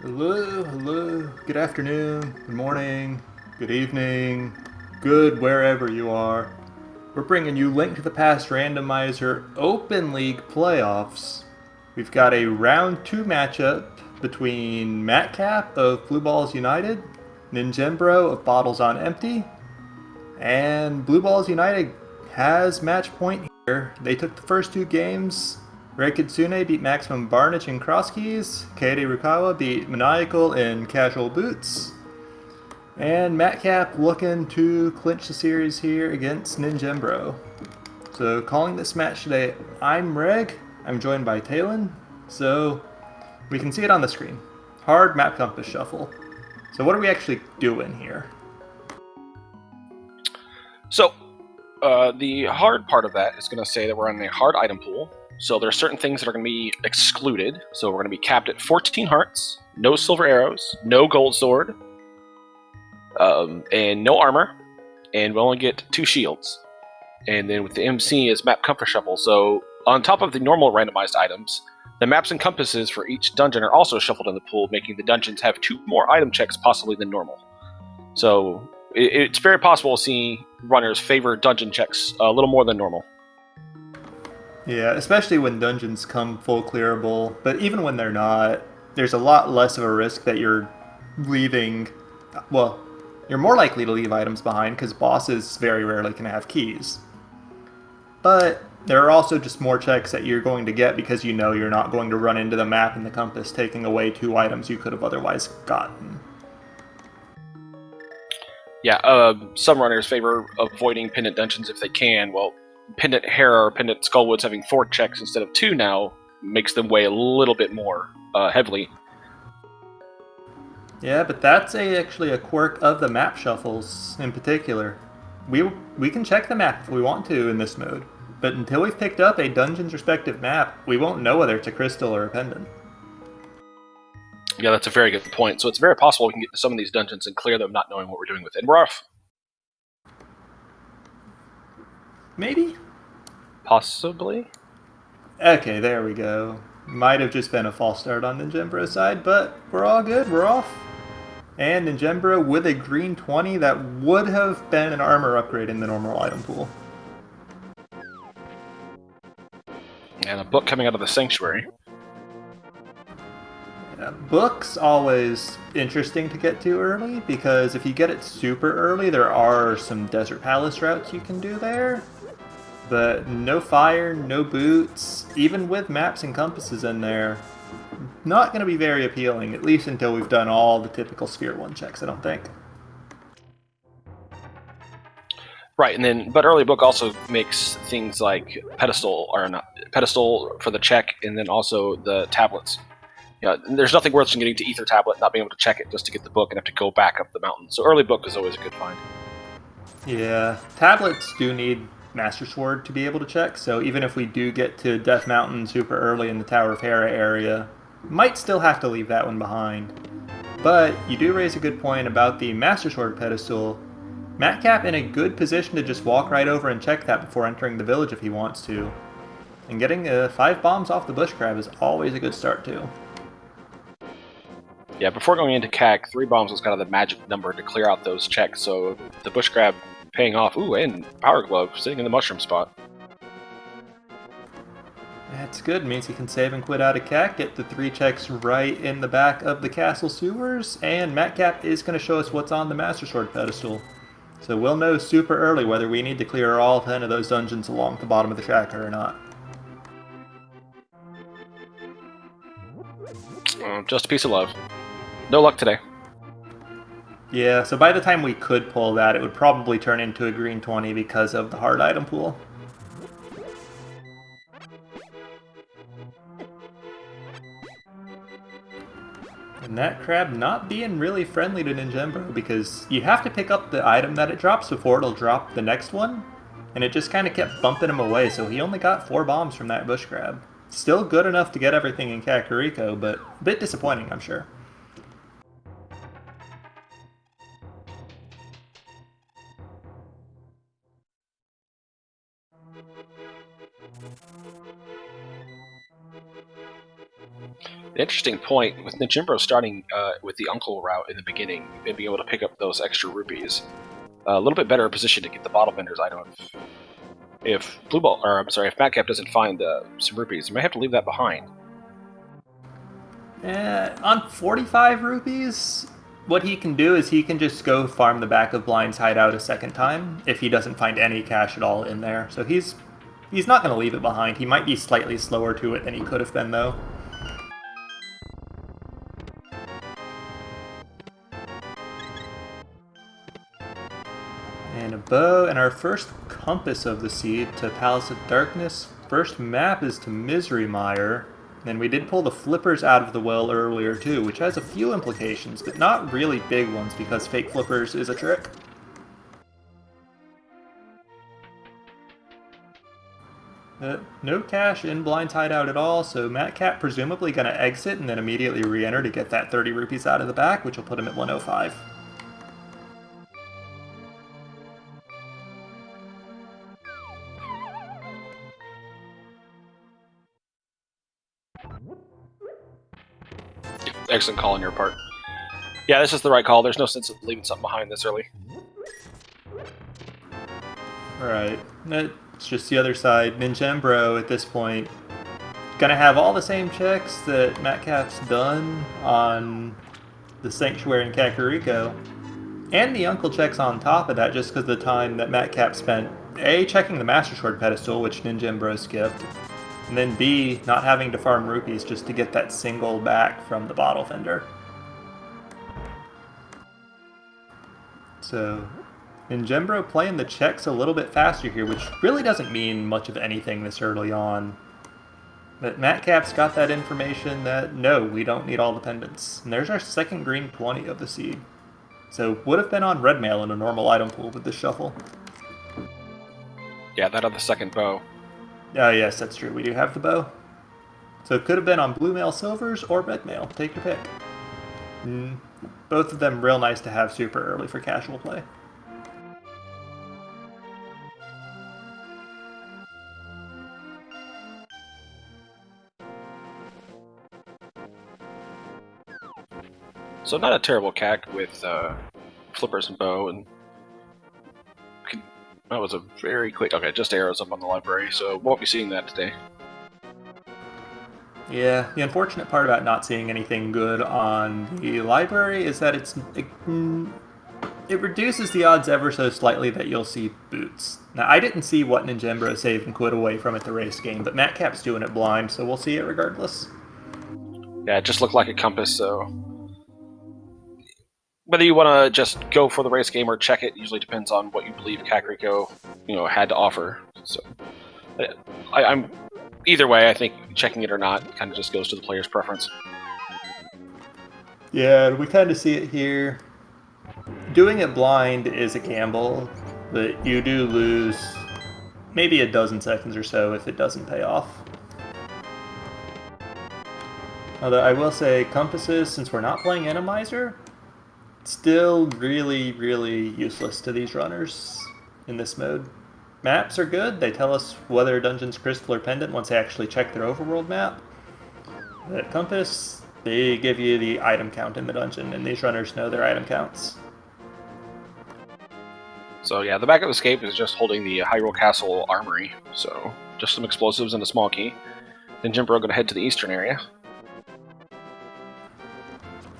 Hello, hello, good afternoon, good morning, good evening, good wherever you are. We're bringing you Link to the Past Randomizer Open League playoffs. We've got a round 2 matchup between Matcap of Blue Balls United, Ninjembro of Bottles on Empty, and Blue Balls United has match point here. They took the first two games. Ray Kitsune beat Maximum Barnage in cross keys. Kaede Rukawa beat Maniacal in casual boots. And Matcap looking to clinch the series here against Ninjembro. So calling this match today, I'm Reg. I'm joined by Talon. So we can see it on the screen. Hard map compass shuffle. So what are we actually doing here? So, the hard part of that is going to say that we're on a hard item pool. So there are certain things that are going to be excluded. So we're going to be capped at 14 hearts, no silver arrows, no gold sword, and no armor, and we only get 2 shields. And then with the MC is map comfort shuffle. So on top of the normal randomized items, the maps and compasses for each dungeon are also shuffled in the pool, making the dungeons have 2 more item checks possibly than normal. So it's very possible to see runners favor dungeon checks a little more than normal. Yeah, especially when dungeons come full clearable, but even when they're not, there's a lot less of a risk that you're leaving. Well, you're more likely to leave items behind because bosses very rarely can have keys. But there are also just more checks that you're going to get because you know you're not going to run into the map and the compass taking away 2 items you could have otherwise gotten. Yeah, some runners favor avoiding pendant dungeons if they can. Well, pendant Hera or pendant Skullwoods having 4 checks instead of 2 now makes them weigh a little bit more heavily. Yeah, but that's actually a quirk of the map shuffles in particular. We can check the map if we want to in this mode, but until we've picked up a dungeon's respective map, we won't know whether it's a crystal or a pendant. Yeah, that's a very good point. So it's very possible we can get to some of these dungeons and clear them not knowing what we're doing with it. And we're off. Maybe? Possibly? Okay, there we go. Might have just been a false start on Ninjembro's side, but we're all good, we're off. And Ninjembro with a green 20 that would have been an armor upgrade in the normal item pool. And a book coming out of the sanctuary. Book's always interesting to get to early because if you get it super early, there are some Desert Palace routes you can do there. But no fire, no boots, even with maps and compasses in there, not going to be very appealing, at least until we've done all the typical Sphere 1 checks, I don't think. Right, and then but early book also makes things like pedestal or not pedestal for the check, and then also the tablets. Yeah, there's nothing worse than getting to Ether Tablet, not being able to check it just to get the book, and have to go back up the mountain. So early book is always a good find. Yeah, tablets do need Master Sword to be able to check, so even if we do get to Death Mountain super early in the Tower of Hera area, might still have to leave that one behind. But you do raise a good point about the Master Sword pedestal. Matcap in a good position to just walk right over and check that before entering the village if he wants to. And getting 5 bombs off the bush crab is always a good start too. Yeah, before going into CAC, 3 bombs was kind of the magic number to clear out those checks, so the bush grab paying off. Ooh, and Power Glove sitting in the mushroom spot. That's good. It means he can save and quit out of CAC, get the 3 checks right in the back of the castle sewers, and Matcap is going to show us what's on the Master Sword pedestal. So we'll know super early whether we need to clear all 10 of those dungeons along the bottom of the tracker or not. Just a piece of love. No luck today. Yeah, so by the time we could pull that, it would probably turn into a green 20 because of the hard item pool. And that crab not being really friendly to Ninjembro because you have to pick up the item that it drops before it'll drop the next one. And it just kind of kept bumping him away, so he only got 4 bombs from that bush crab. Still good enough to get everything in Kakariko, but a bit disappointing, I'm sure. Interesting point with Ninjimbro starting with the uncle route in the beginning and being able to pick up those extra rupees. A little bit better position to get the bottle vendor's item. If if Madcap doesn't find some rupees, you might have to leave that behind. On 45 rupees, what he can do is he can just go farm the back of Blind's hideout a second time if he doesn't find any cash at all in there. So he's not going to leave it behind. He might be slightly slower to it than he could have been, though. And a bow, and our first compass of the seed to Palace of Darkness. First map is to Misery Mire. And we did pull the flippers out of the well earlier too, which has a few implications, but not really big ones because fake flippers is a trick. No cash in Blind's hideout at all, so Madcap presumably going to exit and then immediately re-enter to get that 30 rupees out of the back, which will put him at 105. Excellent call on your part. Yeah, this is the right call. There's no sense of leaving something behind this early. Alright, it's just the other side. Ninjimbro at this point gonna have all the same checks that Madcap's done on the Sanctuary in Kakariko. And the Uncle checks on top of that just because of the time that Madcap spent A, checking the Master Sword pedestal, which Ninjimbro skipped, and then B, not having to farm rupees just to get that single back from the bottle vendor. So, Ninjimbro playing the checks a little bit faster here, which really doesn't mean much of anything this early on. But Madcap's got that information that, no, we don't need all the pendants. And there's our second green 20 of the seed. So, would have been on red mail in a normal item pool with this shuffle. Yeah, that on the second bow. Oh yes, that's true. We do have the bow. So it could have been on blue mail silvers or red mail. Take your pick. Both of them real nice to have super early for casual play. So not a terrible CAC with flippers and bow, and that was a very quick. Okay, just arrows up on the library, so won't be seeing that today. Yeah, the unfortunate part about not seeing anything good on the library is that it reduces the odds ever so slightly that you'll see boots. Now, I didn't see what Ninjimbro saved and quit away from at the race game, but Madcap's doing it blind, so we'll see it regardless. Yeah, it just looked like a compass, so whether you want to just go for the race game or check it usually depends on what you believe Kakariko, had to offer. So, I'm either way. I think checking it or not kind of just goes to the player's preference. Yeah, we kind of see it here. Doing it blind is a gamble, but you do lose maybe a dozen seconds or so if it doesn't pay off. Although I will say compasses, since we're not playing Randomizer, still really, really useless to these runners in this mode. Maps are good. They tell us whether a dungeon's crystal or pendant once they actually check their overworld map. But compass, they give you the item count in the dungeon, and these runners know their item counts. So yeah, the backup escape is just holding the Hyrule Castle armory, so just some explosives and a small key. Then Ninjimbro going to head to the eastern area.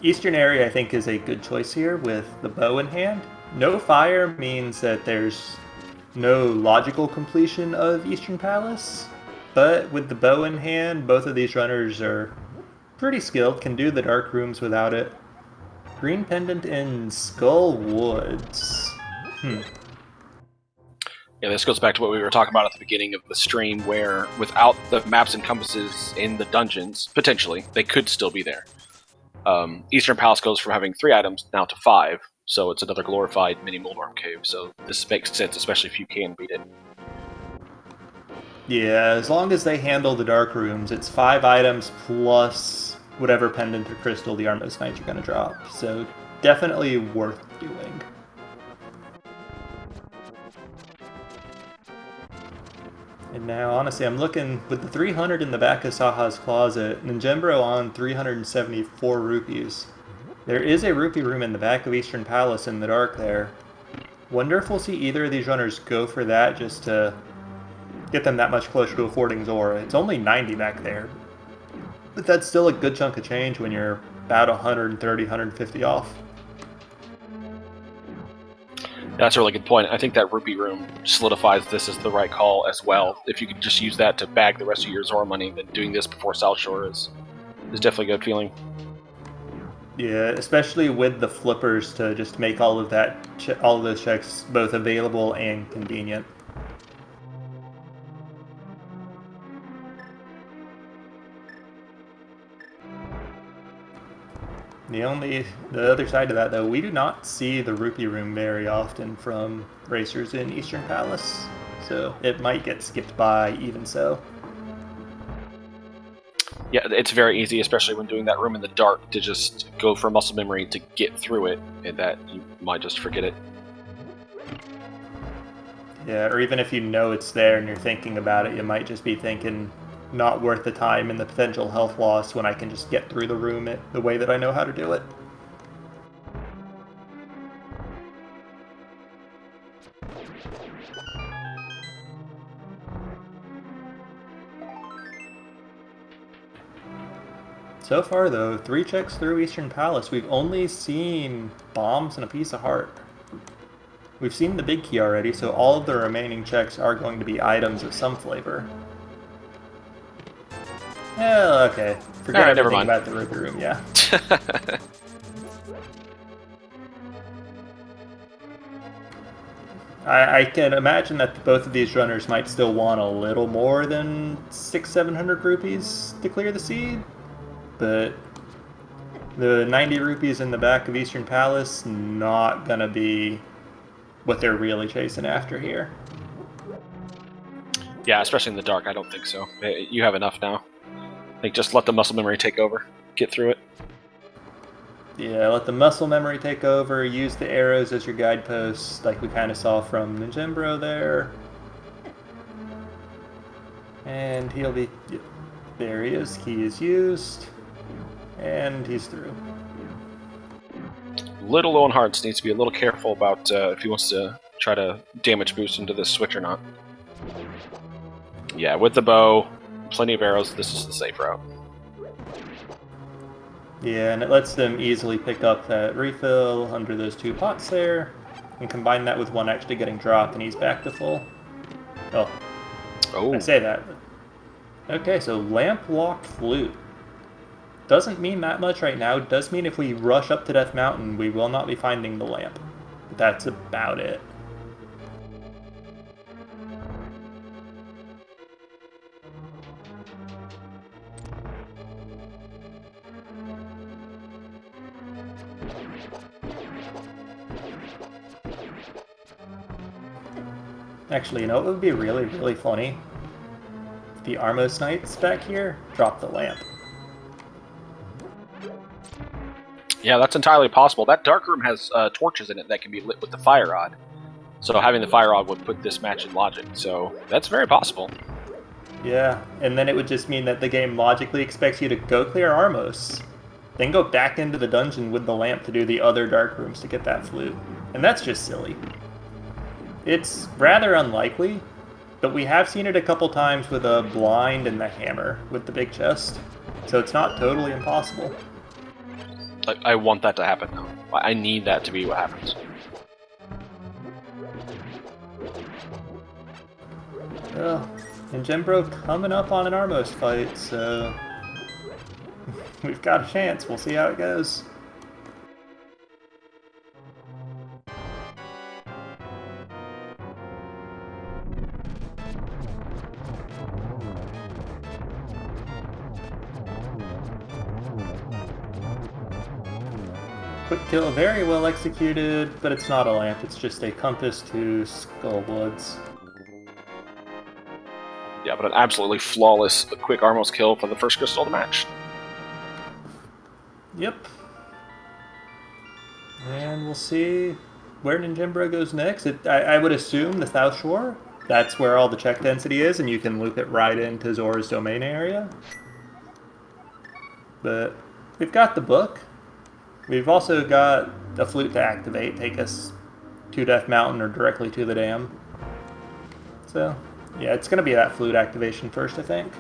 Eastern area, I think, is a good choice here with the bow in hand. No fire means that there's no logical completion of Eastern Palace, but with the bow in hand, both of these runners are pretty skilled, can do the dark rooms without it. Green pendant in Skull Woods. Yeah, this goes back to what we were talking about at the beginning of the stream, where without the maps and compasses in the dungeons, potentially, they could still be there. Eastern Palace goes from having 3 items now to 5, so it's another glorified mini Muldwarm Cave, so this makes sense, especially if you can beat it. Yeah, as long as they handle the dark rooms, it's 5 items plus whatever pendant or crystal the Armos Knights are going to drop, so definitely worth doing. And now, honestly, I'm looking with the 300 in the back of Saha's closet, Ninjembro on 374 rupees. There is a rupee room in the back of Eastern Palace in the dark there. Wonder if we'll see either of these runners go for that just to get them that much closer to affording Zora. It's only 90 back there, but that's still a good chunk of change when you're about 130, 150 off. That's a really good point. I think that rupee room solidifies this as the right call as well. If you could just use that to bag the rest of your Zora money, then doing this before South Shore is definitely a good feeling. Yeah, especially with the flippers to just make all of those checks both available and convenient. The other side of that, though, we do not see the rupee room very often from racers in Eastern Palace, so it might get skipped by even so. Yeah, it's very easy, especially when doing that room in the dark, to just go for muscle memory to get through it, and that you might just forget it. Yeah, or even if you know it's there and you're thinking about it, you might just be thinking, not worth the time and the potential health loss when I can just get through the room the way that I know how to do it. So far, though, 3 checks through Eastern Palace, we've only seen bombs and a piece of heart. We've seen the big key already, so all of the remaining checks are going to be items of some flavor. Yeah, okay. Forget everything about the rupee room, yeah. I can imagine that both of these runners might still want a little more than 600-700 rupees to clear the seed, but the 90 rupees in the back of Eastern Palace, not gonna be what they're really chasing after here. Yeah, especially in the dark, I don't think so. You have enough now. I think just let the muscle memory take over. Get through it. Yeah, let the muscle memory take over, use the arrows as your guideposts, like we kind of saw from Ninjembro there. And he'll be... There he is, key is used, and he's through. Little low on hearts, needs to be a little careful about if he wants to try to damage boost into this switch or not. Yeah, with the bow, plenty of arrows, this is the safe route. Yeah, and it lets them easily pick up that refill under those 2 pots there, and combine that with one actually getting dropped, and he's back to full. Oh, I say that. Okay, so lamp-locked flute. Doesn't mean that much right now. It does mean if we rush up to Death Mountain, we will not be finding the lamp. But that's about it. Actually, you know what would be really, really funny? If the Armos Knights back here drop the lamp. Yeah, that's entirely possible. That dark room has torches in it that can be lit with the fire rod. So having the fire rod would put this match in logic. So that's very possible. Yeah, and then it would just mean that the game logically expects you to go clear Armos, then go back into the dungeon with the lamp to do the other dark rooms to get that flute. And that's just silly. It's rather unlikely, but we have seen it a couple times with a blind and the hammer with the big chest. So it's not totally impossible. I want that to happen now. I need that to be what happens. Well, and Ninjembro coming up on an Armos fight, so we've got a chance. We'll see how it goes. Quick kill, very well executed, but it's not a lamp, it's just a compass to Skullbloods. Yeah, but an absolutely flawless quick Armos kill for the first crystal of the match. Yep. And we'll see where Ninjembro goes next. I would assume the South Shore, that's where all the check density is, and you can loop it right into Zora's domain area. But we've got the book. We've also got a flute to activate, take us to Death Mountain or directly to the dam. So, yeah, it's going to be that flute activation first, I think.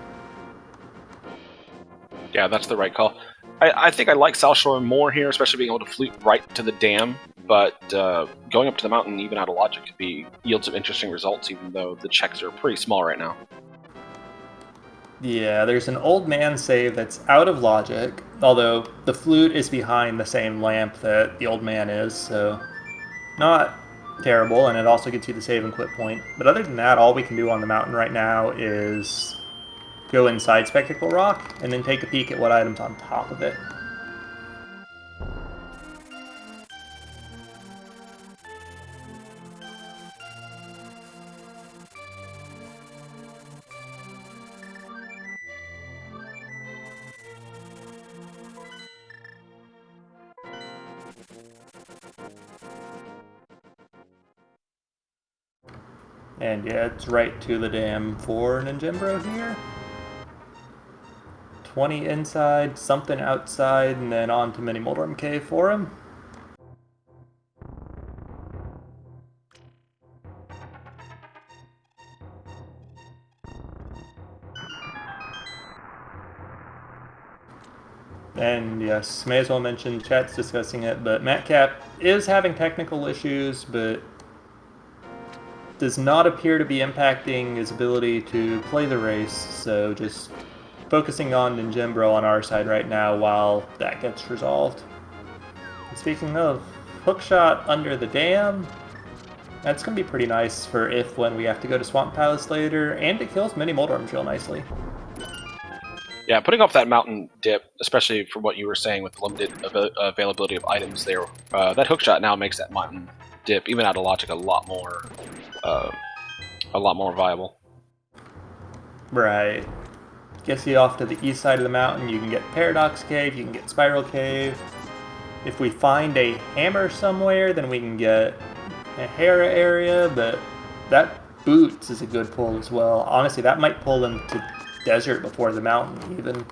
Yeah, that's the right call. I think I like South Shore more here, especially being able to flute right to the dam, but going up to the mountain, even out of logic, could yield some interesting results, even though the checks are pretty small right now. Yeah, there's an old man save that's out of logic, although the flute is behind the same lamp that the old man is, so not terrible, and it also gets you the save and quit point. But other than that, all we can do on the mountain right now is go inside Spectacle Rock, and then take a peek at what items on top of it. And yeah, it's right to the dam for Ninjembro here. 20 inside, something outside, and then on to Mini Moldorm Cave for him. And yes, may as well mention, chat's discussing it, but Matcap is having technical issues, but does not appear to be impacting his ability to play the race, so just focusing on Ninjembro on our side right now while that gets resolved. And speaking of, hookshot under the dam, that's going to be pretty nice for when we have to go to Swamp Palace later, and it kills many Moldorms real nicely. Yeah, putting off that mountain dip, especially for what you were saying with the limited availability of items there, that hookshot now makes that mountain dip, even out of logic, a lot more viable. Right. Gets you off to the east side of the mountain. You can get Paradox Cave, you can get Spiral Cave. If we find a hammer somewhere, then we can get a Hera area, but that Boots is a good pull as well. Honestly, that might pull them to desert before the mountain, even.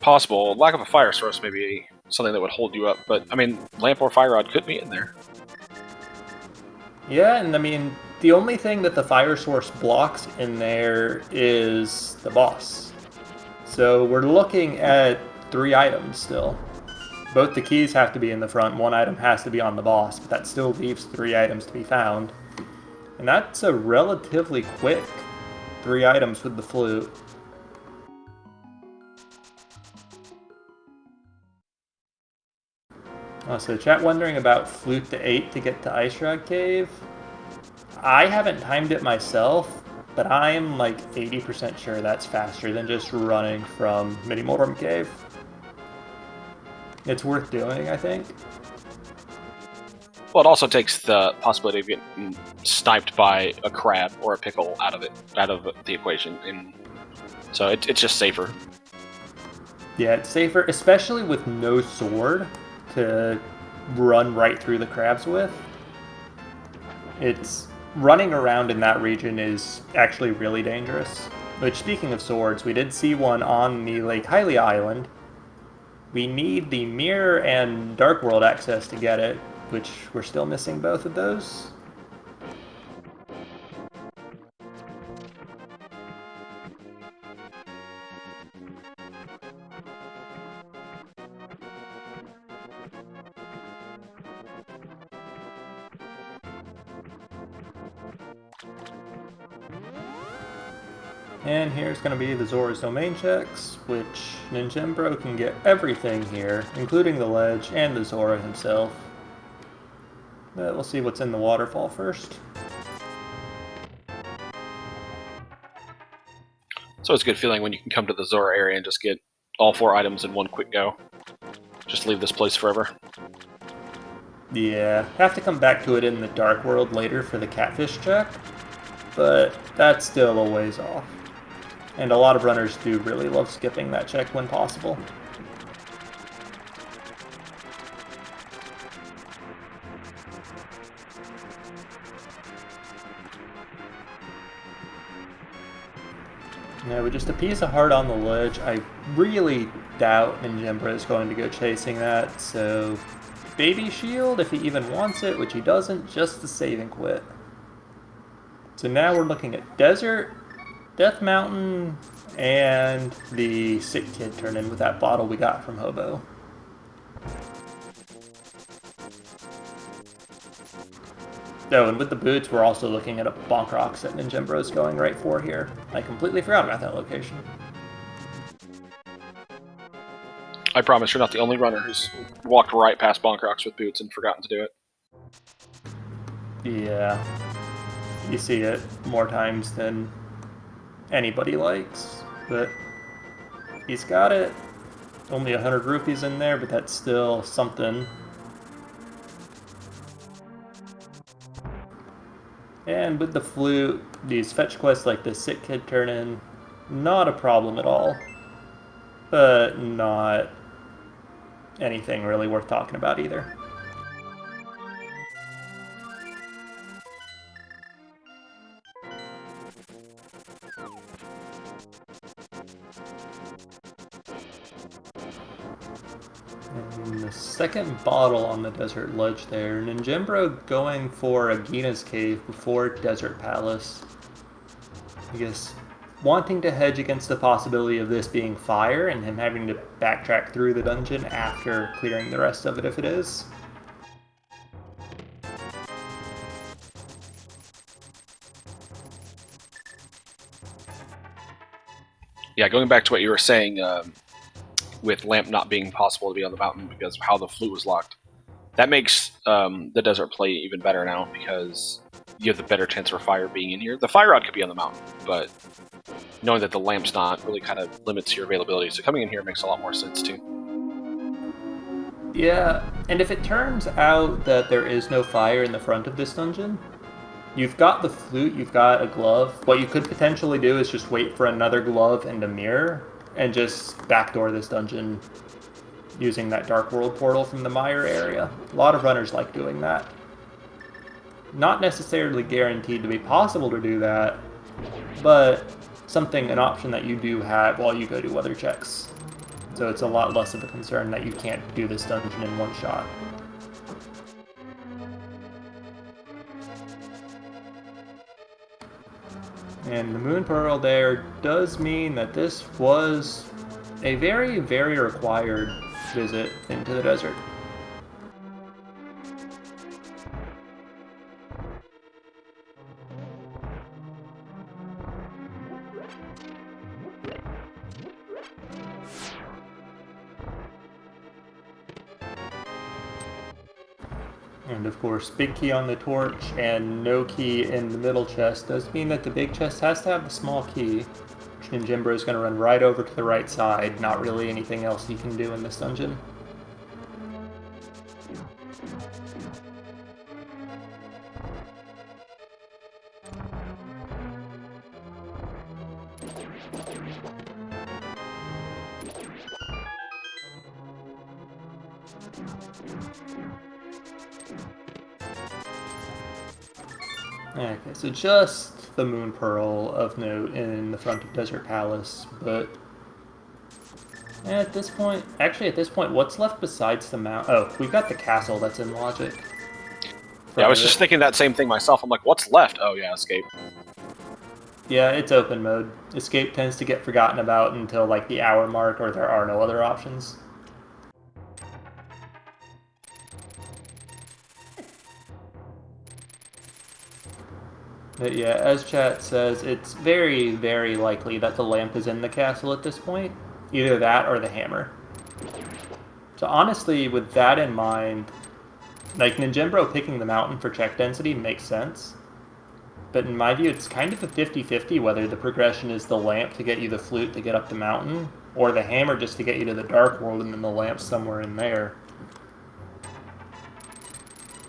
Possible. Lack of a fire source may be something that would hold you up, but I mean, Lamp or Fire Rod could be in there. Yeah, and I mean, the only thing that the fire source blocks in there is the boss. So we're looking at 3 items still. Both the keys have to be in the front, 1 item has to be on the boss, but that still leaves 3 items to be found. And that's a relatively quick 3 items with the flute. So chat wondering about flute to 8 to get to Ice Rod Cave. I haven't timed it myself, but I'm like 80% sure that's faster than just running from Mini Moldorm Cave. It's worth doing, I think. Well, it also takes the possibility of getting sniped by a crab or a pickle out of the equation, and so it's just safer. Yeah, it's safer, especially with no sword to run right through the crabs with. It's running around in that region is actually really dangerous. Which, speaking of swords, we did see one on the Lake Hylia Island. We need the Mirror and Dark World access to get it, which we're still missing both of those. And here's going to be the Zora's Domain checks, which Ninjembro can get everything here, including the ledge and the Zora himself. But we'll see what's in the waterfall first. So it's a good feeling when you can come to the Zora area and just get all 4 items in one quick go. Just leave this place forever. Yeah, have to come back to it in the Dark World later for the Catfish check, but that's still a ways off. And a lot of runners do really love skipping that check when possible. Yeah, with just a piece of heart on the ledge, I really doubt Ninjembra is going to go chasing that, so Baby Shield, if he even wants it, which he doesn't, just the saving quit. So now we're looking at Desert, Death Mountain, and the sick kid turn in with that bottle we got from Hobo. Oh, and with the boots, we're also looking at a Bonk Rocks that Ninjembro's going right for here. I completely forgot about that location. I promise you're not the only runner who's walked right past Bonk Rocks with boots and forgotten to do it. Yeah. You see it more times than anybody likes, but he's got it. Only 100 rupees in there, but that's still something. And with the flute, these fetch quests like the sick kid turn in, not a problem at all. But not anything really worth talking about either. And the second bottle on the desert ledge there, Ninjembro going for Agina's cave before Desert Palace. I guess wanting to hedge against the possibility of this being fire and him having to backtrack through the dungeon after clearing the rest of it if it is. Yeah, going back to what you were saying, with Lamp not being possible to be on the mountain because of how the flute was locked, that makes the desert play even better now because you have the better chance for fire being in here. The fire rod could be on the mountain, but knowing that the lamp's not really kind of limits your availability. So coming in here makes a lot more sense too. Yeah, and if it turns out that there is no fire in the front of this dungeon, you've got the flute, you've got a glove. What you could potentially do is just wait for another glove and a mirror and just backdoor this dungeon using that Dark World portal from the Mire area. A lot of runners like doing that. Not necessarily guaranteed to be possible to do that, but an option that you do have while you go do other checks. So it's a lot less of a concern that you can't do this dungeon in one shot. And the Moon Pearl there does mean that this was a very, very required visit into the desert. And of course, big key on the torch and no key in the middle chest does mean that the big chest has to have the small key, which Ninjembro is going to run right over to the right side. Not really anything else he can do in this dungeon. Okay, so just the Moon Pearl of note in the front of Desert Palace, but at this point, what's left besides the mount? Oh, we've got the castle that's in Logic. Yeah, I was just thinking that same thing myself. I'm like, what's left? Oh yeah, Escape. Yeah, it's open mode. Escape tends to get forgotten about until like the hour mark or there are no other options. But yeah, as chat says, it's very, very likely that the lamp is in the castle at this point. Either that or the hammer. So honestly, with that in mind, like Ninjembro picking the mountain for check density makes sense. But in my view, it's kind of a 50-50 whether the progression is the lamp to get you the flute to get up the mountain, or the hammer just to get you to the Dark World and then the lamp somewhere in there.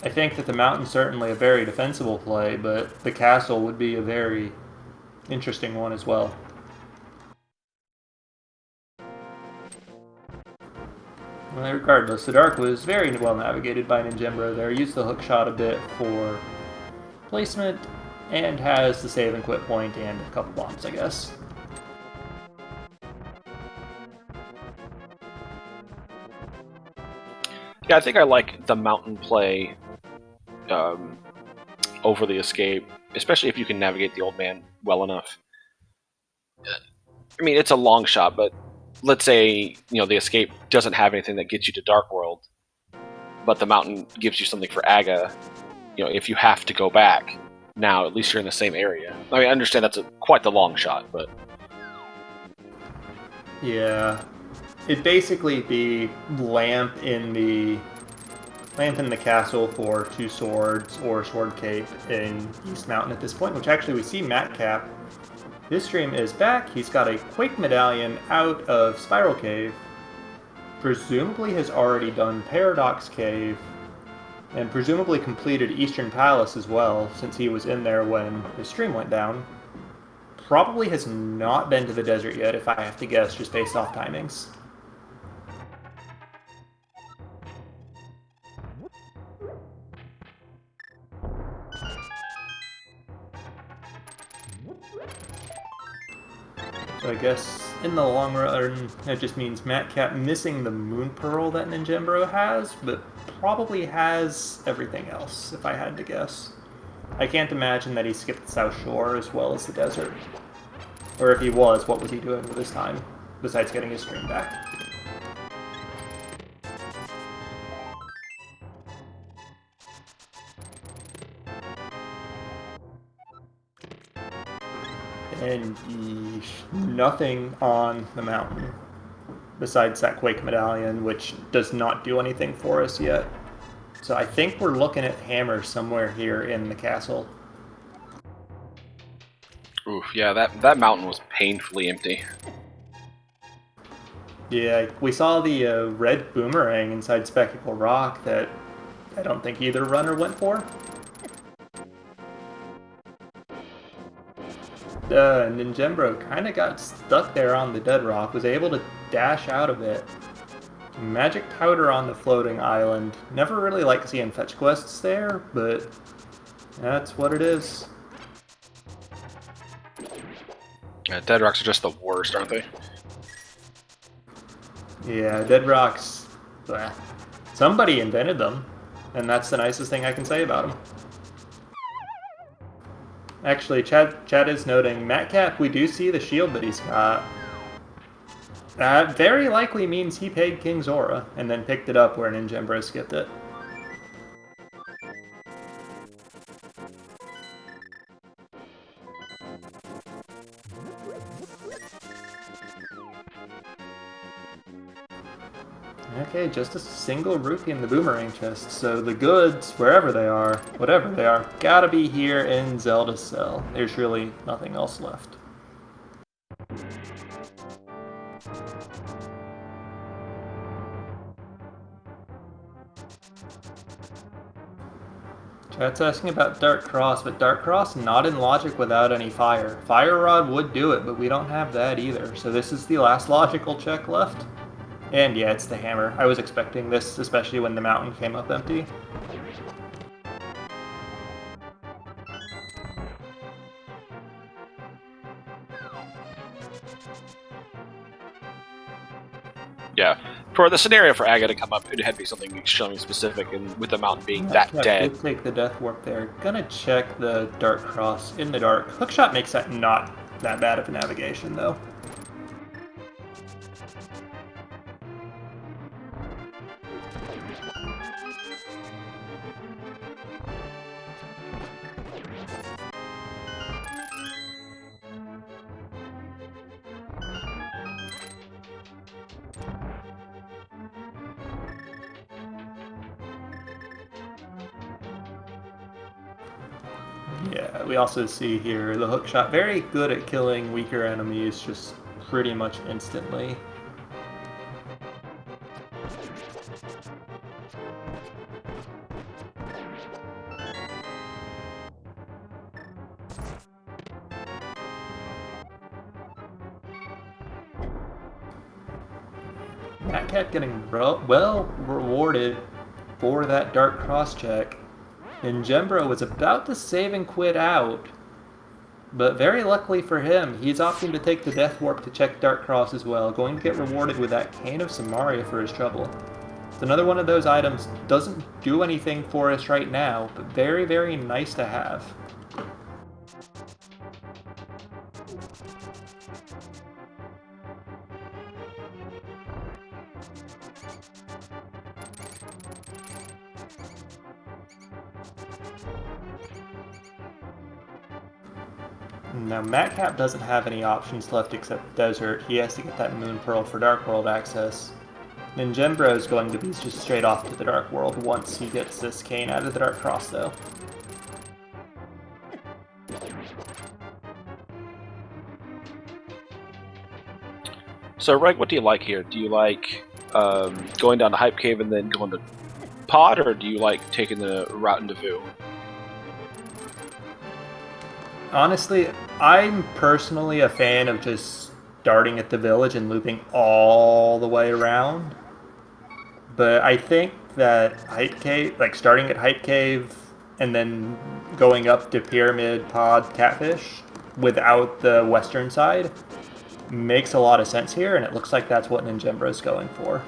I think that the mountain's certainly a very defensible play, but the castle would be a very interesting one as well. Well, regardless, the Dark was very well navigated by Ninjembro there. Used the hook shot a bit for placement, and has the save and quit point and a couple bombs, I guess. Yeah, I think I like the mountain play over the escape, especially if you can navigate the old man well enough. I mean, it's a long shot, but let's say the escape doesn't have anything that gets you to Dark World, but the mountain gives you something for Aga. If you have to go back, now at least you're in the same area. I mean, I understand that's quite the long shot, but Yeah, it'd basically be lamp in the castle for 2 swords or sword cape in East Mountain at this point, which actually we see Matt Cap. This stream is back. He's got a Quake medallion out of Spiral Cave. Presumably has already done Paradox Cave, and presumably completed Eastern Palace as well, since he was in there when the stream went down. Probably has not been to the desert yet, if I have to guess, just based off timings. So I guess in the long run, that just means Matt Cap missing the Moon Pearl that Ninjembro has, but probably has everything else, if I had to guess. I can't imagine that he skipped the South Shore as well as the desert. Or if he was, what was he doing with his time, besides getting his stream back? And nothing on the mountain besides that Quake medallion, which does not do anything for us yet. So I think we're looking at Hammer somewhere here in the castle. oof, yeah, that mountain was painfully empty. Yeah, we saw the red boomerang inside Spectacle Rock that I don't think either runner went for. Ninjembro kind of got stuck there on the dead rock, was able to dash out of it. Magic powder on the floating island. Never really like seeing fetch quests there, but that's what it is. Yeah, dead rocks are just the worst, aren't they? Yeah, dead rocks. Bleh. Somebody invented them, and that's the nicest thing I can say about them. Actually, Chad is noting, Matt Cap, we do see the shield that he's got. That very likely means he paid King Zora, and then picked it up where Ninjembro skipped it. Okay, just a single rupee in the boomerang chest, so the goods, wherever they are, whatever they are, gotta be here in Zelda's cell. There's really nothing else left. Chat's asking about Dark Cross, but Dark Cross not in logic without any fire. Fire Rod would do it, but we don't have that either, so this is the last logical check left. And yeah, it's the hammer. I was expecting this, especially when the mountain came up empty. Yeah. For the scenario for Aga to come up, it had to be something extremely specific, and with the mountain being that dead. Did take the death warp there. Gonna check the Dark Cross in the dark. Hookshot makes that not that bad of a navigation, though. Yeah, we also see here the hookshot very good at killing weaker enemies just pretty much instantly. That cat getting well rewarded for that Dark Cross check. And Ninjembro was about to save and quit out, but very luckily for him, he's opting to take the Death Warp to check Dark Cross as well, going to get rewarded with that Cane of Samaria for his trouble. It's another one of those items, doesn't do anything for us right now, but very, very nice to have. Now, Matcap doesn't have any options left except Desert. He has to get that Moon Pearl for Dark World access. Ninjembro is going to be just straight off to the Dark World once he gets this cane out of the Dark Cross, though. So, Reg, what do you like here? Do you like going down to Hype Cave and then going to Pod, or do you like taking the route into Vu? Honestly, I'm personally a fan of just starting at the village and looping all the way around. But I think that Hype Cave, like starting at Hype Cave and then going up to Pyramid, Pod, Catfish without the western side makes a lot of sense here, and it looks like that's what Ninjembro is going for.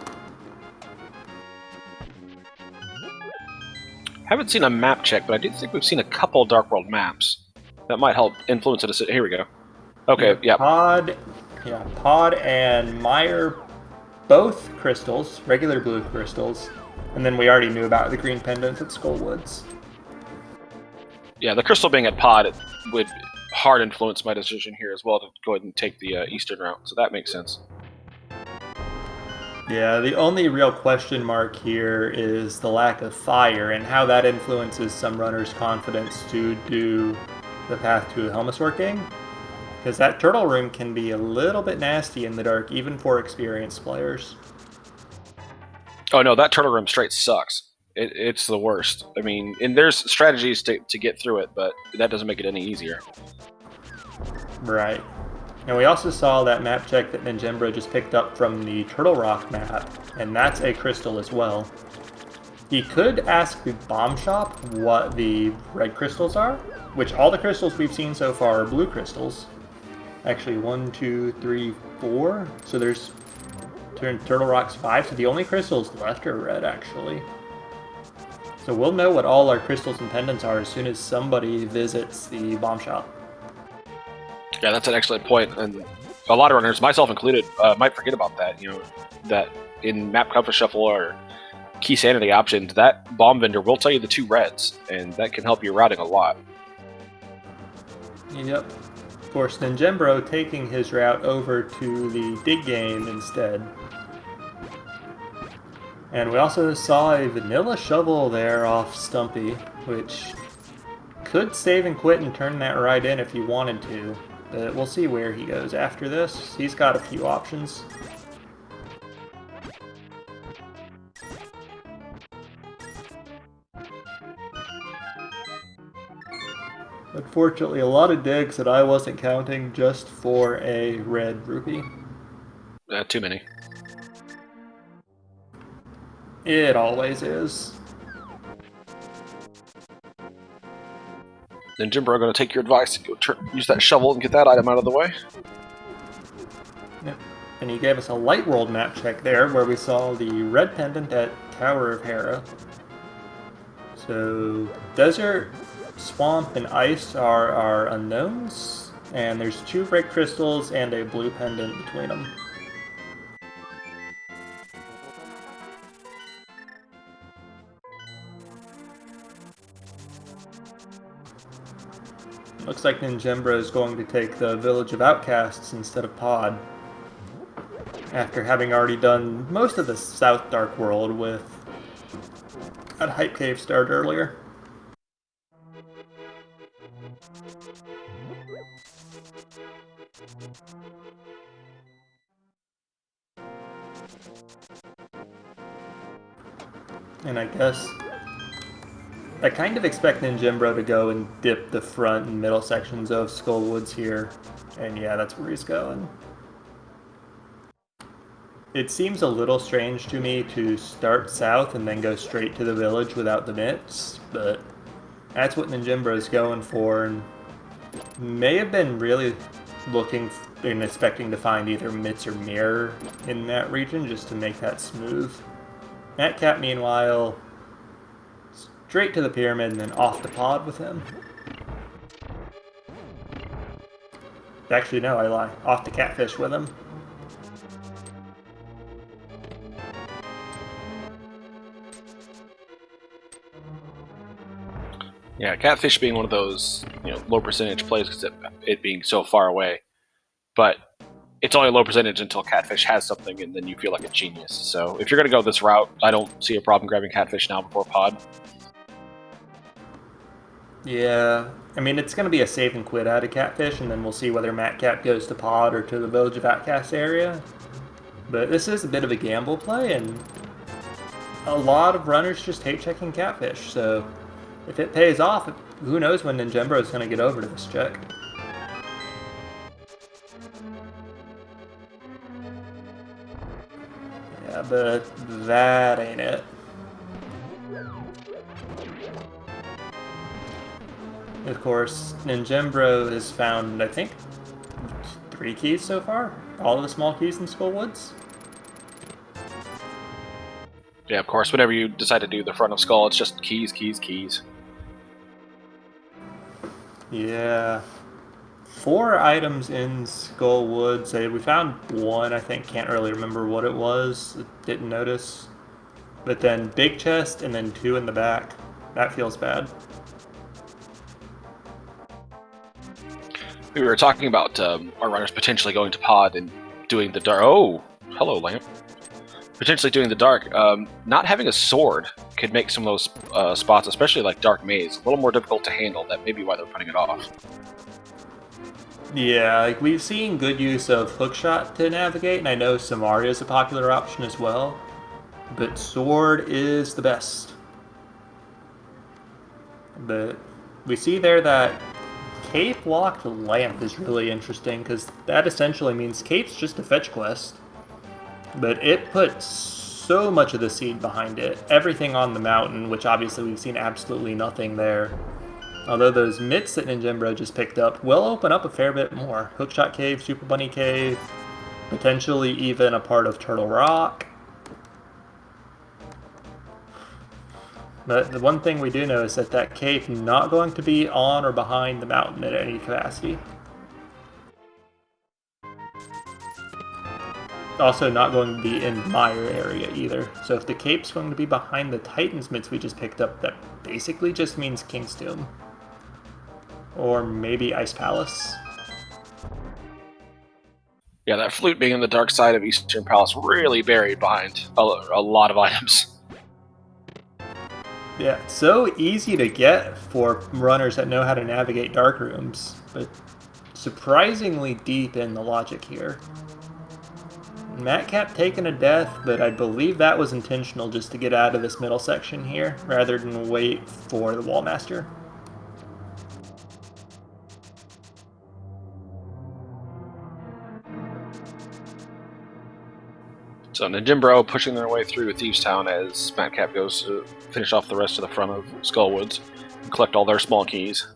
Haven't seen a map check, but I do think we've seen a couple Dark World maps. That might help influence it. Here we go. Okay, yeah. Pod and Meyer, both crystals, regular blue crystals, and then we already knew about the green pendant at Skullwoods. Yeah, the crystal being at Pod, it would hard influence my decision here as well to go ahead and take the eastern route, so that makes sense. Yeah, the only real question mark here is the lack of fire and how that influences some runners' confidence to do the path to Helmasaur King, because that turtle room can be a little bit nasty in the dark, even for experienced players. Oh no, that turtle room straight sucks. It's the worst. I mean, and there's strategies to get through it, but that doesn't make it any easier. Right. And we also saw that map check that Ninjembro just picked up from the Turtle Rock map, and that's a crystal as well. He could ask the bomb shop what the red crystals are, which all the crystals we've seen so far are blue crystals. Actually, 1, 2, 3, 4. So there's Turtle Rock's 5, so the only crystals left are red, actually. So we'll know what all our crystals and pendants are as soon as somebody visits the bomb shop. Yeah, that's an excellent point, and a lot of runners, myself included, might forget about that. You know, that in map comfort shuffle or key sanity options, that bomb vendor will tell you the 2 reds, and that can help your routing a lot. Yep. Of course, Ninjembro taking his route over to the dig game instead. And we also saw a vanilla shovel there off Stumpy, which could save and quit and turn that right in if he wanted to. But we'll see where he goes after this. He's got a few options. Unfortunately, a lot of digs that I wasn't counting just for a red rupee. Too many. It always is. Then Jimbo, I'm going to take your advice and go use that shovel and get that item out of the way. Yep. And he gave us a light world map check there where we saw the red pendant at Tower of Hera. So desert, swamp, and ice are our unknowns, and there's 2 red crystals and a blue pendant between them. Looks like Ninjembro is going to take the Village of Outcasts instead of Pod, after having already done most of the South Dark World with that Hype Cave start earlier. And I guess I kind of expect Ninjembro to go and dip the front and middle sections of Skullwoods here. And yeah, that's where he's going. It seems a little strange to me to start south and then go straight to the village without the mitts, but that's what Ninjembro's going for, and may have been really looking and expecting to find either mitts or mirror in that region just to make that smooth. Matcat, meanwhile, straight to the pyramid and then off the pod with him. Actually, no, I lie. Off the catfish with him. Yeah, catfish being one of those low percentage plays because it being so far away. But it's only a low percentage until catfish has something, and then you feel like a genius. So if you're going to go this route, I don't see a problem grabbing catfish now before pod. Yeah, I mean, it's going to be a save and quit out of catfish, and then we'll see whether Matcat goes to pod or to the Village of Outcast area. But this is a bit of a gamble play, and a lot of runners just hate checking catfish, so if it pays off, who knows when Ninjembro is going to get over to this check. Yeah, but that ain't it. Of course, Ninjembro has found, I think, 3 keys so far. All of the small keys in Skull Woods. Yeah, of course, whenever you decide to do the front of Skull, it's just keys, keys, keys. Yeah. 4 items in Skull Woods. We found 1, I think. Can't really remember what it was. Didn't notice. But then big chest and then 2 in the back. That feels bad. We were talking about our runners potentially going to pod and doing the dark. Oh, hello, Lamp. Potentially doing the dark. Not having a sword could make some of those spots, especially like Dark Maze, a little more difficult to handle. That may be why they're putting it off. Yeah, like we've seen good use of hookshot to navigate, and I know Samaria is a popular option as well. But sword is the best. But we see there that Cape Locked Lamp is really interesting, because that essentially means Cape's just a fetch quest. But it puts so much of the seed behind it. Everything on the mountain, which obviously we've seen absolutely nothing there. Although those mitts that Ninjembro just picked up will open up a fair bit more. Hookshot Cave, Super Bunny Cave, potentially even a part of Turtle Rock. But the one thing we do know is that cape not going to be on or behind the mountain at any capacity. Also not going to be in Mire area either. So if the cape's going to be behind the Titan's mitts we just picked up, that basically just means King's Tomb. Or maybe Ice Palace. Yeah, that flute being in the dark side of Eastern Palace really buried behind a lot of items. Yeah, it's so easy to get for runners that know how to navigate dark rooms, but surprisingly deep in the logic here. Matcat taking a death, but I believe that was intentional just to get out of this middle section here, rather than wait for the Wallmaster. So Ninjembro pushing their way through Thieves Town as Matcat goes to finish off the rest of the front of Skullwoods and collect all their small keys.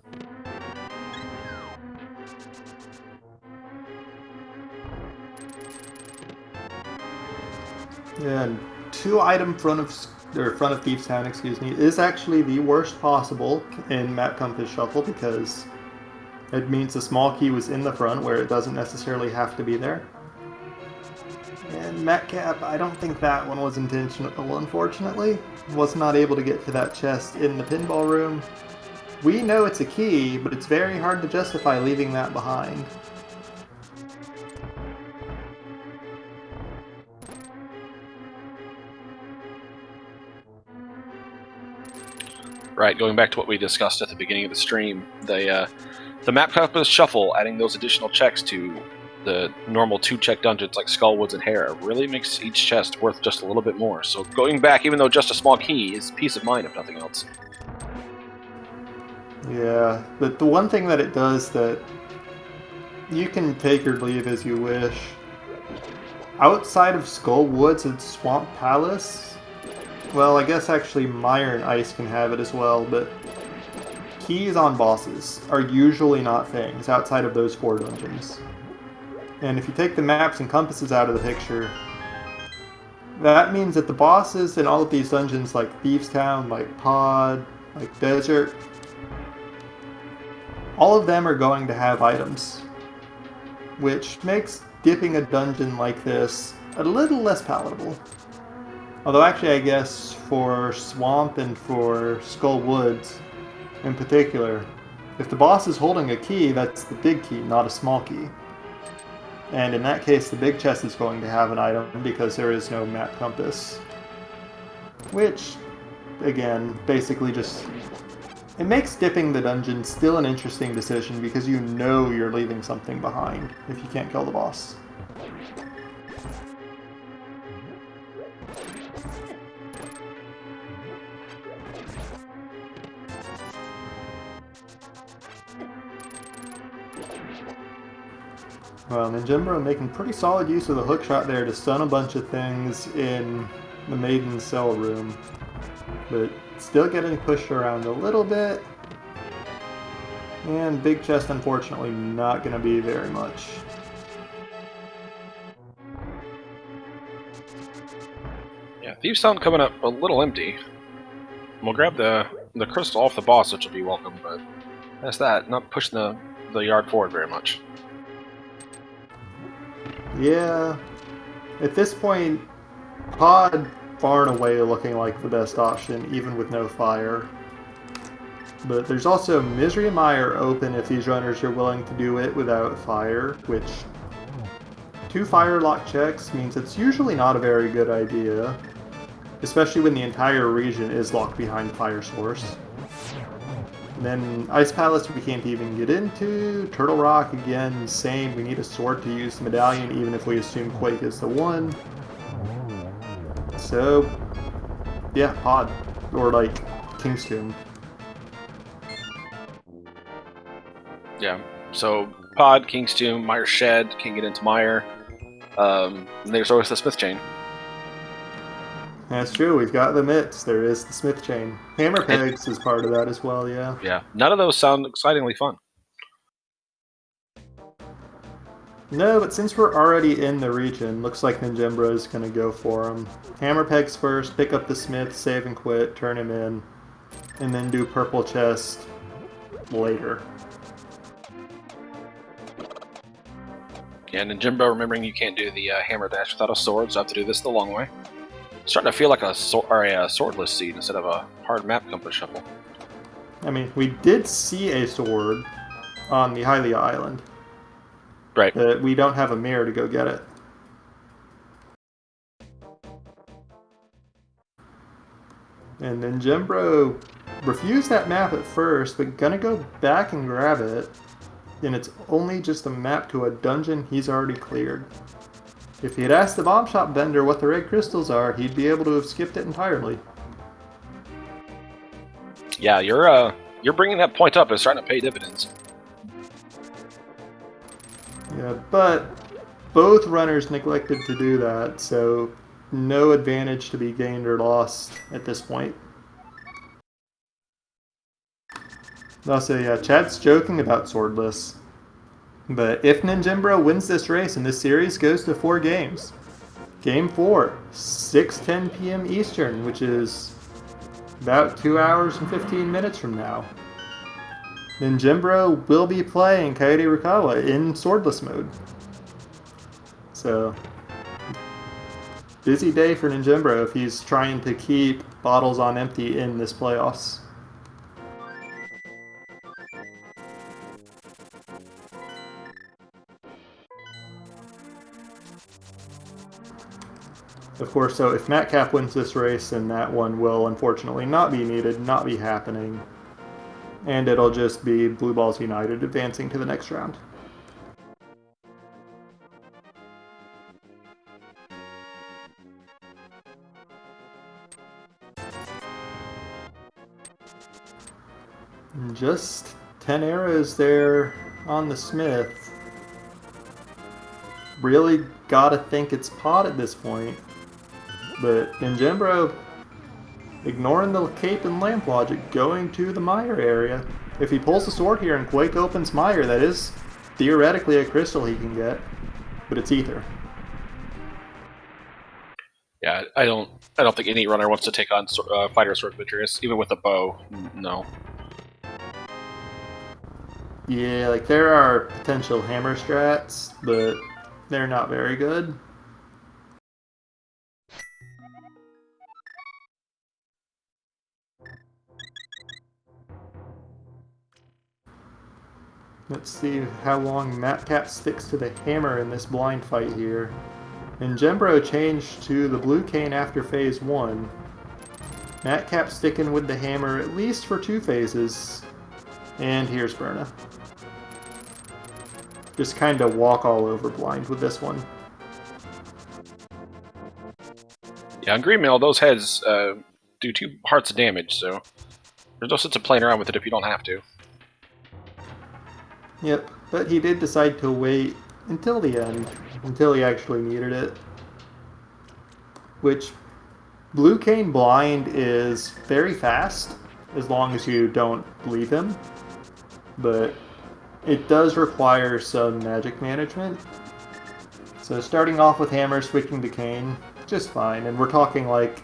Yeah, and 2-item front of Thieves Town, is actually the worst possible in Map Compass Shuffle because it means the small key was in the front where it doesn't necessarily have to be there. And Matcap, I don't think that one was intentional, unfortunately. Was not able to get to that chest in the pinball room. We know it's a key, but it's very hard to justify leaving that behind. Right, going back to what we discussed at the beginning of the stream, the Map Compass Shuffle, adding those additional checks to the normal 2-check dungeons like Skullwoods and Hera really makes each chest worth just a little bit more. So going back, even though just a small key, is peace of mind if nothing else. Yeah, but the one thing that it does that you can take or leave as you wish, outside of Skullwoods and Swamp Palace, well, I guess actually Mire and Ice can have it as well, but keys on bosses are usually not things outside of those 4 dungeons. And if you take the maps and compasses out of the picture, That means that the bosses in all of these dungeons, like Thieves Town, like Pod, like Desert, all of them are going to have items, which makes dipping a dungeon like this a little less palatable. Although actually I guess for Swamp and for Skull Woods in particular, if the boss is holding a key, that's the big key, not a small key. And in that case, the big chest is going to have an item because there is no map compass. Which, again, basically just... it makes dipping the dungeon still an interesting decision because you know you're leaving something behind if you can't kill the boss. Well, Ninjimbo making pretty solid use of the hookshot there to stun a bunch of things in the Maiden Cell room. But still getting pushed around a little bit. And Big Chest, unfortunately, not going to be very much. Yeah, Thieves Town coming up a little empty. We'll grab the crystal off the boss, which will be welcome, but that's that. Not pushing the yard forward very much. Yeah, at this point, Pod far and away looking like the best option, even with no fire. But there's also Misery and Mire open if these runners are willing to do it without fire, which 2 fire lock checks means it's usually not a very good idea, especially when the entire region is locked behind fire source. And then Ice Palace we can't even get into. Turtle Rock, again, same. We need a sword to use the medallion, even if we assume Quake is the one. So, yeah, Pod. Or, like, King's Tomb. Yeah, so Pod, King's Tomb, Mire Shed, can't get into Mire. And there's always the Smith Chain. That's true, we've got the mitts. There is the Smith Chain. Hammer Pegs is part of that as well, yeah. Yeah, none of those sound excitingly fun. No, but since we're already in the region, looks like Ninjimbo is going to go for him. Hammer Pegs first, pick up the Smith, save and quit, turn him in, and then do Purple Chest later. Yeah, and Ninjimbo, remembering you can't do the hammer dash without a sword, so I have to do this the long way. Starting to feel like a swordless seed instead of a hard map compass shuffle. I mean, we did see a sword on the Hylia Island. Right. But we don't have a mirror to go get it. And then Ninjimbo refused that map at first, but gonna go back and grab it. And it's only just a map to a dungeon he's already cleared. If he had asked the bomb shop vendor what the red crystals are, he'd be able to have skipped it entirely. Yeah, you're bringing that point up and starting to pay dividends. Yeah, but both runners neglected to do that, so no advantage to be gained or lost at this point. Also, yeah, Chad's joking about swordless. But if Ninjimbo wins this race and this series goes to 4 games, Game 4, 6:10 p.m. Eastern, which is about 2 hours and 15 minutes from now, Ninjimbo will be playing Coyote Rukawa in swordless mode. So, busy day for Ninjimbo if he's trying to keep bottles on empty in this playoffs. Of course, so if Matt Cap wins this race, then that one will unfortunately not be needed, not be happening. And it'll just be Blue Balls United advancing to the next round. And just 10 arrows there on the Smith. Really gotta think it's Pod at this point. But Ninjimbo, ignoring the cape and lamp logic, going to the Mire area. If he pulls the sword here and Quake opens Mire, that is theoretically a crystal he can get, but it's ether. Yeah, I don't think any runner wants to take on fighter sword Venturous, even with a bow. No. Yeah, like there are potential hammer strats, but they're not very good. Let's see how long Matcap sticks to the hammer in this blind fight here. And Gembro changed to the blue cane after phase 1. Matcap sticking with the hammer at least for 2 phases. And here's Berna. Just kind of walk all over blind with this one. Yeah, on Green Mail, those heads do 2 hearts of damage, so there's no sense of playing around with it if you don't have to. Yep, but he did decide to wait until the end, until he actually needed it. Which, Blue Cane Blind is very fast, as long as you don't leave him. But it does require some magic management. So starting off with Hammer, switching to Cane, just fine. And we're talking like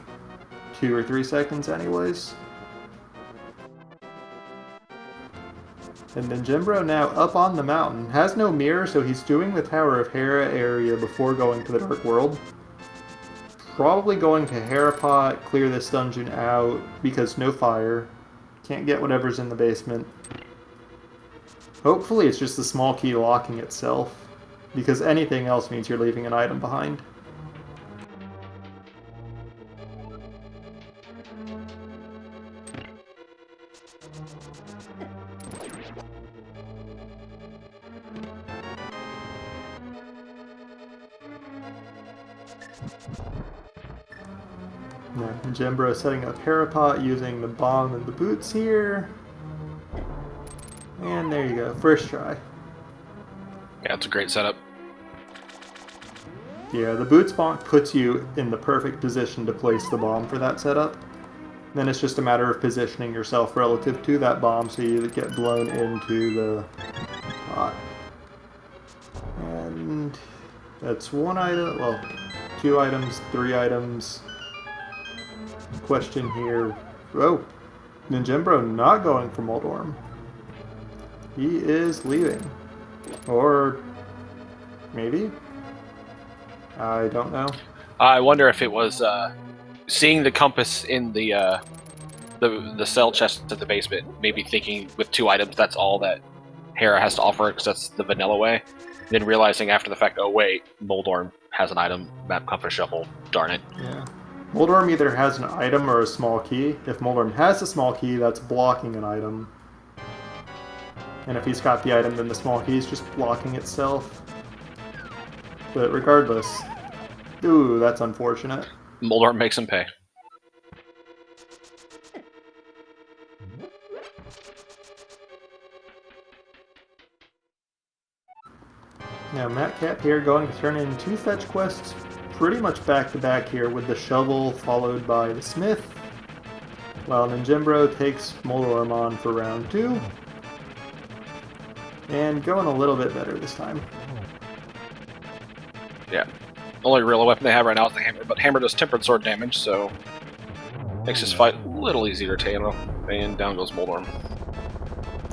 2 or 3 seconds anyways. And then Gembro now up on the mountain. Has no mirror, so he's doing the Tower of Hera area before going to the Dark World. Probably going to Herapot, clear this dungeon out, because no fire. Can't get whatever's in the basement. Hopefully it's just the small key locking itself, because anything else means you're leaving an item behind. Now, Gembro setting up Herapot using the bomb and the boots here. And there you go, first try. Yeah, it's a great setup. Yeah, the boots bonk puts you in the perfect position to place the bomb for that setup. Then it's just a matter of positioning yourself relative to that bomb so you get blown into the pot. And that's 1 item, well, 2 items, 3 items. Question here. Oh, Ninjembro not going for Moldorm. He is leaving. Or maybe? I don't know. I wonder if it was seeing the compass in the cell chest at the basement, maybe thinking with 2 items that's all that Hera has to offer because that's the vanilla way. Then realizing after the fact, oh wait, Moldorm has an item, map compass shuffle, darn it. Yeah. Moldorm either has an item or a small key. If Moldorm has a small key, that's blocking an item. And if he's got the item, then the small key is just blocking itself. But regardless, ooh, that's unfortunate. Moldorm makes him pay. Now Matcap here going to turn in 2 fetch quests pretty much back to back here with the shovel followed by the smith. While Ninjembro takes Moldorm on for round 2. And going a little bit better this time. Yeah. Only real weapon they have right now is the hammer, but hammer does tempered sword damage, so makes this fight a little easier to handle. And down goes Moldorm.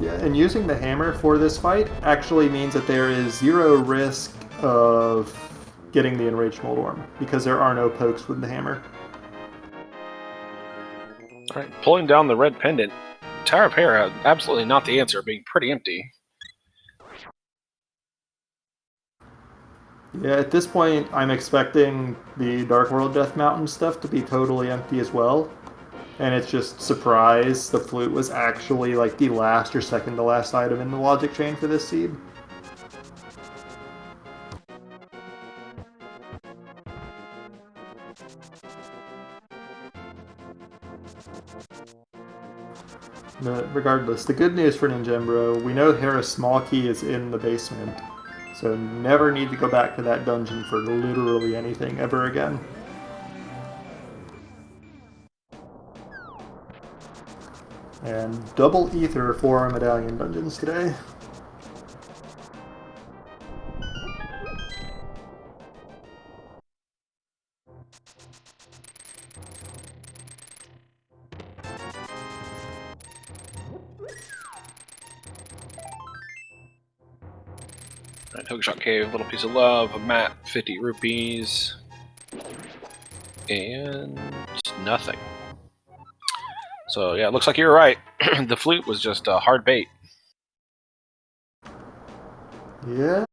Yeah, and using the hammer for this fight actually means that there is 0 risk of getting the enraged Moldorm, because there are no pokes with the hammer. Alright, pulling down the red pendant. Tower of Hera, absolutely not the answer, being pretty empty. Yeah, at this point, I'm expecting the Dark World Death Mountain stuff to be totally empty as well. And it's just surprise the flute was actually like the last or second to last item in the logic chain for this seed. But regardless, the good news for Ninjembro, we know Hera's small key is in the basement. So never need to go back to that dungeon for literally anything ever again. And double ether for our medallion dungeons today. Alright, Hookshot Cave, little piece of love, a map, 50 rupees, and nothing. So yeah, it looks like you were right. The flute was just a hard bait. Yeah,